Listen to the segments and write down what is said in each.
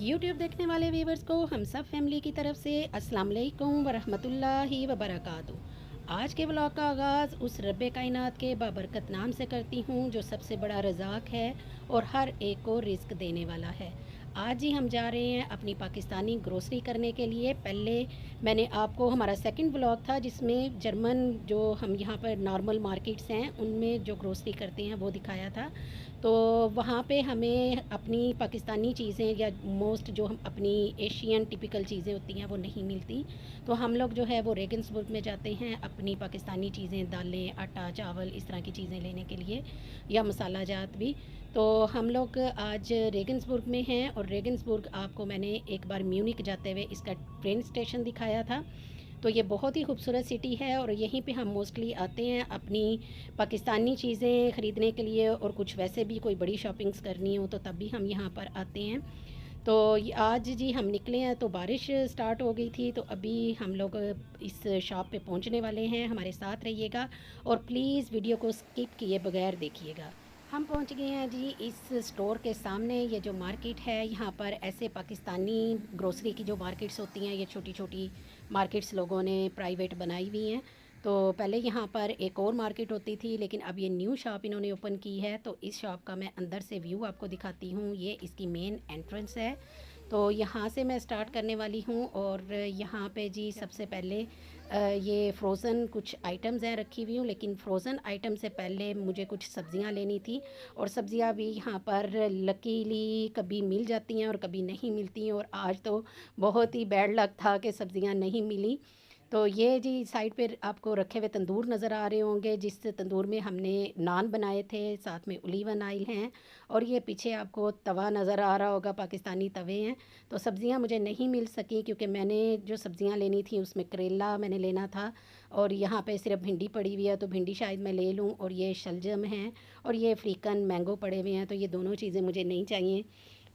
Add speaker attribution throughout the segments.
Speaker 1: YouTube देखने वाले viewers को हम सब फैमिली की तरफ से अस्सलाम वालेकुम वरहमतुल्लाहि वबरकातुहू। आज के व्लॉग का आगाज़ उस रब्बे कायनात के बाबरकत नाम से करती हूँ जो सबसे बड़ा रज़ाक है और हर एक को रिस्क देने वाला है। आज ही हम जा रहे हैं अपनी पाकिस्तानी ग्रोसरी करने के लिए। पहले मैंने आपको हमारा सेकंड व्लॉग था जिसमें जर्मन जो हम यहाँ पर नॉर्मल मार्केट्स हैं उनमें जो ग्रोसरी करते हैं वो दिखाया था। तो वहाँ पे हमें अपनी पाकिस्तानी चीज़ें या मोस्ट जो हम अपनी एशियन टिपिकल चीज़ें होती हैं वो नहीं मिलती। तो हम लोग जो है वो रेगन्सबर्ग में जाते हैं अपनी पाकिस्तानी चीज़ें, दालें, आटा, चावल, इस तरह की चीज़ें लेने के लिए, या मसाला जात भी। तो हम लोग आज रेगन्सबर्ग में हैं और रेगन्सबर्ग आपको मैंने एक बार म्यूनिक जाते हुए इसका ट्रेन स्टेशन दिखाया था। तो ये बहुत ही खूबसूरत सिटी है और यहीं पे हम मोस्टली आते हैं अपनी पाकिस्तानी चीज़ें ख़रीदने के लिए, और कुछ वैसे भी कोई बड़ी शॉपिंग्स करनी हो तो तब भी हम यहाँ पर आते हैं। तो आज जी हम निकले हैं तो बारिश स्टार्ट हो गई थी, तो अभी हम लोग इस शॉप पे पहुँचने वाले हैं। हमारे साथ रहिएगा और प्लीज़ वीडियो को स्किप किए बगैर देखिएगा। हम पहुंच गए हैं जी इस स्टोर के सामने। ये जो मार्केट है यहाँ पर ऐसे पाकिस्तानी ग्रोसरी की जो मार्केट्स होती हैं, ये छोटी छोटी मार्केट्स लोगों ने प्राइवेट बनाई हुई हैं। तो पहले यहाँ पर एक और मार्केट होती थी लेकिन अब ये न्यू शॉप इन्होंने ओपन की है। तो इस शॉप का मैं अंदर से व्यू आपको दिखाती हूँ। ये इसकी मेन एंट्रेंस है। तो यहाँ से मैं स्टार्ट करने वाली हूँ और यहाँ पे जी सबसे पहले ये फ्रोज़न कुछ आइटम्स हैं रखी हुई हूँ, लेकिन फ़्रोज़न आइटम से पहले मुझे कुछ सब्ज़ियाँ लेनी थी। और सब्ज़ियाँ भी यहाँ पर लकीली कभी मिल जाती हैं और कभी नहीं मिलती हैं, और आज तो बहुत ही बैड लक था कि सब्ज़ियाँ नहीं मिली। तो ये जी साइड पे आपको रखे हुए तंदूर नज़र आ रहे होंगे, जिस तंदूर में हमने नान बनाए थे, साथ में ओलिवन ऑयल हैं। और ये पीछे आपको तवा नज़र आ रहा होगा, पाकिस्तानी तवे हैं। तो सब्ज़ियाँ मुझे नहीं मिल सकी क्योंकि मैंने जो सब्ज़ियाँ लेनी थी उसमें करेला मैंने लेना था, और यहाँ पे सिर्फ भिंडी पड़ी हुई है तो भिंडी शायद मैं ले लूँ, और ये शलजम हैं और ये अफ्रीकन मैंगो पड़े हुए हैं, तो ये दोनों चीज़ें मुझे नहीं चाहिए।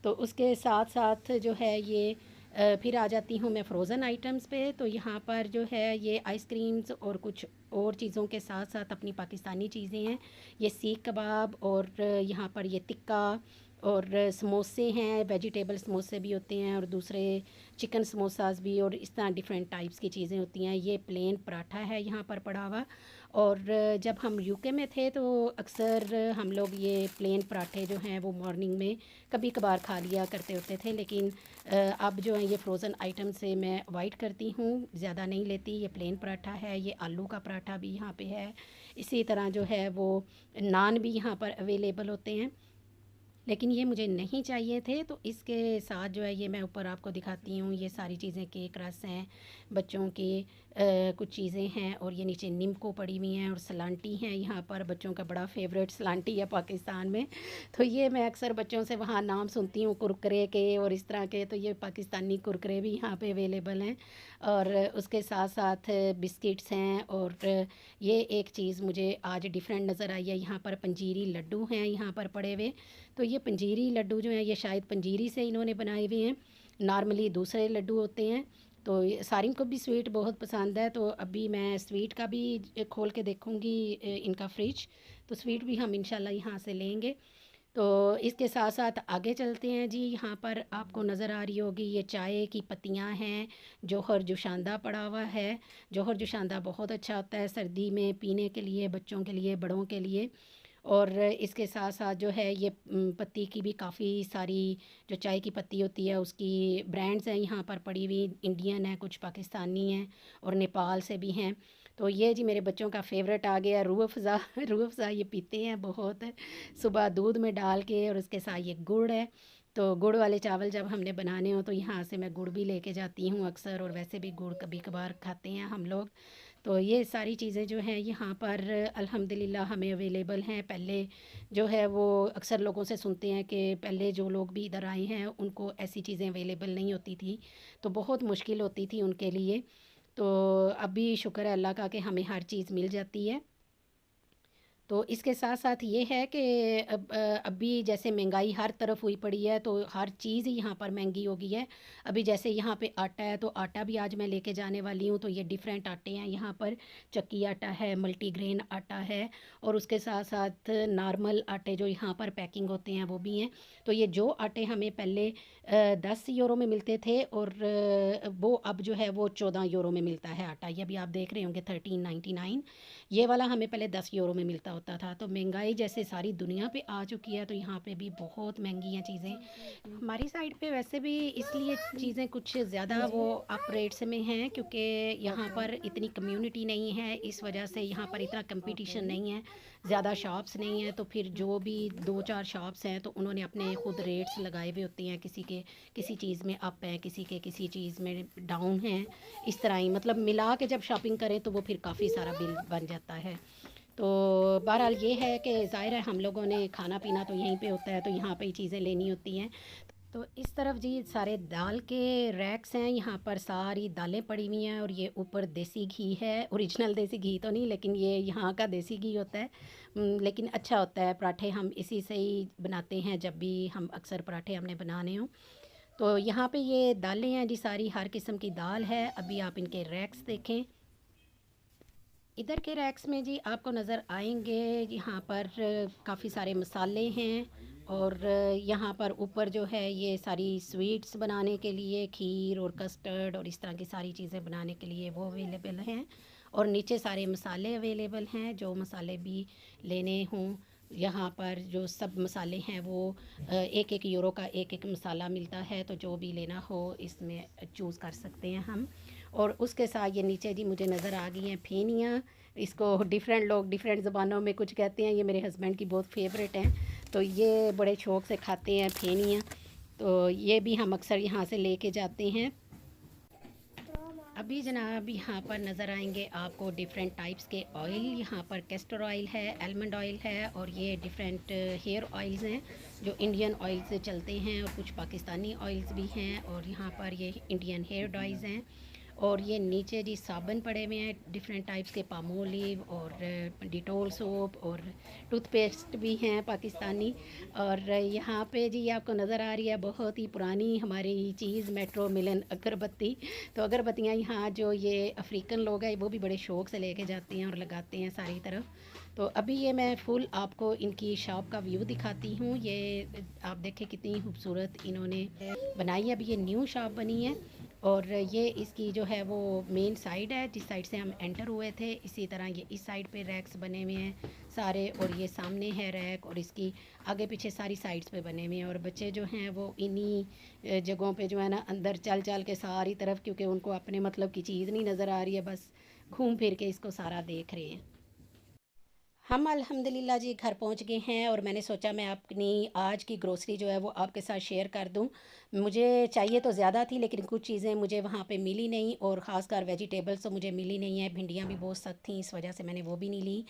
Speaker 1: तो उसके साथ साथ जो है ये फिर आ जाती हूँ मैं फ़्रोज़न आइटम्स पे। तो यहाँ पर जो है ये आइसक्रीम्स और कुछ और चीज़ों के साथ साथ अपनी पाकिस्तानी चीज़ें हैं। ये सीख कबाब और यहाँ पर ये टिक्का और समोसे हैं, वेजिटेबल समोसे भी होते हैं और दूसरे चिकन समोसास भी, और इस तरह डिफरेंट टाइप्स की चीज़ें होती हैं। ये प्लेन पराठा है यहाँ पर पड़ा हुआ। और जब हम यूके में थे तो अक्सर हम लोग ये प्लेन पराठे जो हैं वो मॉर्निंग में कभी कभार खा लिया करते होते थे, लेकिन अब जो है ये फ्रोज़न आइटम से मैं अवॉइड करती हूँ, ज़्यादा नहीं लेती। ये प्लेन पराठा है, ये आलू का पराठा भी यहाँ पे है। इसी तरह जो है वो नान भी यहाँ पर अवेलेबल होते हैं, लेकिन ये मुझे नहीं चाहिए थे। तो इसके साथ जो है ये मैं ऊपर आपको दिखाती हूँ, ये सारी चीज़ें केक रस हैं, बच्चों की कुछ चीज़ें हैं, और ये नीचे निम्को पड़ी हुई हैं और सलांटी हैं। यहाँ पर बच्चों का बड़ा फेवरेट सलांटी है पाकिस्तान में। तो ये मैं अक्सर बच्चों से वहाँ नाम सुनती हूँ कुरकुरे के और इस तरह के, तो ये पाकिस्तानी कुरकुरे भी यहाँ पे अवेलेबल हैं। और उसके साथ साथ बिस्किट्स हैं। और ये एक चीज़ मुझे आज डिफरेंट नज़र आई है, यहाँ पर पंजीरी लड्डू हैं यहाँ पर पड़े हुए। तो ये पंजीरी लड्डू जो हैं ये शायद पंजीरी से इन्होंने बनाए हुए हैं, नॉर्मली दूसरे लड्डू होते हैं। तो सारिम को भी स्वीट बहुत पसंद है, तो अभी मैं स्वीट का भी खोल के देखूँगी इनका फ्रिज। तो स्वीट भी हम इंशाल्लाह यहाँ से लेंगे। तो इसके साथ साथ आगे चलते हैं जी। यहाँ पर आपको नज़र आ रही होगी ये चाय की पत्तियाँ हैं, जौहर जुशांदा पड़ा हुआ है। जौहर जुशांदा बहुत अच्छा होता है सर्दी में पीने के लिए, बच्चों के लिए, बड़ों के लिए। और इसके साथ साथ जो है ये पत्ती की भी काफ़ी सारी जो चाय की पत्ती होती है उसकी ब्रांड्स हैं यहाँ पर पड़ी हुई, इंडियन है, कुछ पाकिस्तानी हैं और नेपाल से भी हैं। तो ये जी मेरे बच्चों का फेवरेट आ गया रूह अफ़ज़ा। रूह अफ़ज़ा ये पीते हैं बहुत, सुबह दूध में डाल के, और उसके साथ ये गुड़ है। तो गुड़ वाले चावल जब हमने बनाने हो तो यहाँ से मैं गुड़ भी लेके जाती हूँ अक्सर, और वैसे भी गुड़ कभी कभार खाते हैं हम लोग। तो ये सारी चीज़ें जो हैं यहाँ पर अल्हम्दुलिल्लाह हमें अवेलेबल हैं। पहले जो है वो अक्सर लोगों से सुनते हैं कि पहले जो लोग भी इधर आए हैं उनको ऐसी चीज़ें अवेलेबल नहीं होती थी, तो बहुत मुश्किल होती थी उनके लिए। तो अभी शुक्र है अल्लाह का कि हमें हर चीज़ मिल जाती है। तो इसके साथ साथ ये है कि अभी जैसे महंगाई हर तरफ हुई पड़ी है, तो हर चीज़ ही यहाँ पर महंगी हो गई है। अभी जैसे यहाँ पे आटा है, तो आटा भी आज मैं लेके जाने वाली हूँ। तो ये डिफरेंट आटे हैं यहाँ पर, चक्की आटा है, मल्टीग्रेन आटा है, और उसके साथ साथ नॉर्मल आटे जो यहाँ पर पैकिंग होते हैं वो भी हैं। तो ये जो आटे हमें पहले 10 यूरो में मिलते थे, और वो अब जो है वो 14 यूरो में मिलता है आटा। ये भी आप देख रहे होंगे 13.99। ये वाला हमें पहले 10 यूरो में मिलता होता था। तो महंगाई जैसे सारी दुनिया पे आ चुकी है, तो यहाँ पे भी बहुत महंगी हैं चीज़ें। हमारी साइड पे वैसे भी इसलिए चीज़ें कुछ ज़्यादा वो अप रेट्स में हैं, क्योंकि यहाँ पर इतनी कम्युनिटी नहीं है, इस वजह से यहाँ पर इतना कंपटीशन नहीं है, ज़्यादा शॉप्स नहीं हैं। तो फिर जो भी 2-4 शॉप्स हैं, तो उन्होंने अपने खुद रेट्स लगाए हुए होते हैं। किसी के किसी चीज़ में अप है, किसी के किसी चीज़ में डाउन है। इस तरह ही मतलब मिला के जब शॉपिंग करें तो वो फिर काफ़ी सारा बिल बन जाता है। तो बहरहाल ये है कि ज़ाहिर है हम लोगों ने खाना पीना तो यहीं पे होता है, तो यहाँ पे ही चीज़ें लेनी होती हैं। तो इस तरफ जी सारे दाल के रैक्स हैं, यहाँ पर सारी दालें पड़ी हुई हैं, और ये ऊपर देसी घी है। ओरिजिनल देसी घी तो नहीं, लेकिन ये यहाँ का देसी घी होता है। लेकिन अच्छा होता है। पराठे हम इसी से ही बनाते हैं, जब भी हम अक्सर पराठे हमने बनाने हों। तो यहाँ पे ये दालें हैं जी, सारी हर किस्म की दाल है। अभी आप इनके रैक्स देखें। इधर के रैक्स में जी आपको नज़र आएंगे, यहाँ पर काफ़ी सारे मसाले हैं, और यहाँ पर ऊपर जो है ये सारी स्वीट्स बनाने के लिए, खीर और कस्टर्ड और इस तरह की सारी चीज़ें बनाने के लिए वो अवेलेबल हैं। और नीचे सारे मसाले अवेलेबल हैं, जो मसाले भी लेने हों। यहाँ पर जो सब मसाले हैं वो 1-1 यूरो का एक मसाला मिलता है, तो जो भी लेना हो इसमें चूज़ कर सकते हैं हम। और उसके साथ ये नीचे जी मुझे नज़र आ गई हैं फेनियाँ। इसको डिफरेंट लोग डिफरेंट ज़बानों में कुछ कहते हैं। ये मेरे हस्बैंड की बहुत फेवरेट हैं, तो ये बड़े शौक़ से खाते हैं फेनियाँ। तो ये भी हम अक्सर यहाँ से लेके जाते हैं। अभी जनाब यहाँ पर नज़र आएंगे आपको डिफरेंट टाइप्स के ऑयल। यहाँ पर कैस्टर ऑयल है, आलमंड ऑयल है, और ये डिफरेंट हेयर ऑयल्स हैं जो इंडियन ऑयल से चलते हैं, और कुछ पाकिस्तानी ऑयल्स भी हैं, और यहाँ पर ये इंडियन हेयर डाइज़ हैं। और ये नीचे जी साबुन पड़े हुए हैं डिफरेंट टाइप्स के, पामोलिव और डिटोल सोप, और टूथपेस्ट भी हैं पाकिस्तानी। और यहाँ पे जी आपको नज़र आ रही है बहुत ही पुरानी हमारी चीज़, मेट्रो मिलन अगरबत्ती। तो अगरबत्तियाँ यहाँ जो ये अफ्रीकन लोग हैं वो भी बड़े शौक़ से लेके जाते हैं और लगाते हैं सारी तरफ। तो अभी ये मैं फुल आपको इनकी शॉप का व्यू दिखाती हूँ। ये आप देखें कितनी खूबसूरत इन्होंने बनाई है। अभी ये न्यू शॉप बनी है, और ये इसकी जो है वो मेन साइड है, जिस साइड से हम एंटर हुए थे। इसी तरह ये इस साइड पे रैक्स बने हुए हैं सारे, और ये सामने है रैक, और इसकी आगे पीछे सारी साइड्स पे बने हुए हैं। और बच्चे जो हैं वो इन्हीं जगहों पे जो है ना अंदर चल चल के सारी तरफ, क्योंकि उनको अपने मतलब की चीज़ नहीं नज़र आ रही है, बस घूम फिर के इसको सारा देख रहे हैं। हम अल्हम्दुलिल्लाह जी घर पहुंच गए हैं, और मैंने सोचा मैं अपनी आज की ग्रोसरी जो है वो आपके साथ शेयर कर दूं। मुझे चाहिए तो ज़्यादा थी, लेकिन कुछ चीज़ें मुझे वहाँ पे मिली नहीं, और ख़ासकर वेजिटेबल्स तो मुझे मिली नहीं है। भिंडियाँ भी बहुत सख्त थी, इस वजह से मैंने वो भी नहीं ली।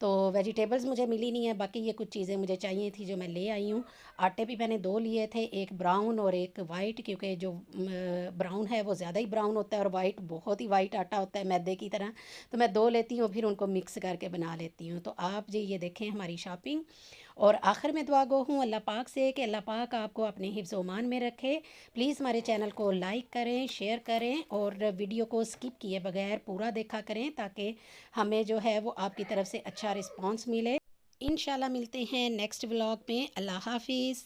Speaker 1: तो वेजिटेबल्स मुझे मिली नहीं है। बाकी ये कुछ चीज़ें मुझे चाहिए थी जो मैं ले आई हूँ। आटे भी मैंने 2 लिए थे, एक ब्राउन और एक वाइट, क्योंकि जो ब्राउन है वो ज़्यादा ही ब्राउन होता है, और वाइट बहुत ही वाइट आटा होता है मैदे की तरह। तो मैं 2 लेती हूँ, फिर उनको मिक्स करके बना लेती हूँ। तो आप जी ये देखें हमारी शॉपिंग। और आखिर में दुआ गो हूँ अल्लाह पाक से कि अल्लाह पाक आपको अपने हिफ्ज़ ओमान में रखे। प्लीज़ हमारे चैनल को लाइक करें, शेयर करें, और वीडियो को स्किप किए बगैर पूरा देखा करें, ताकि हमें जो है वो आपकी तरफ से अच्छा रिस्पॉन्स मिले। इंशाल्लाह मिलते हैं नेक्स्ट व्लॉग में। अल्लाह हाफिज़।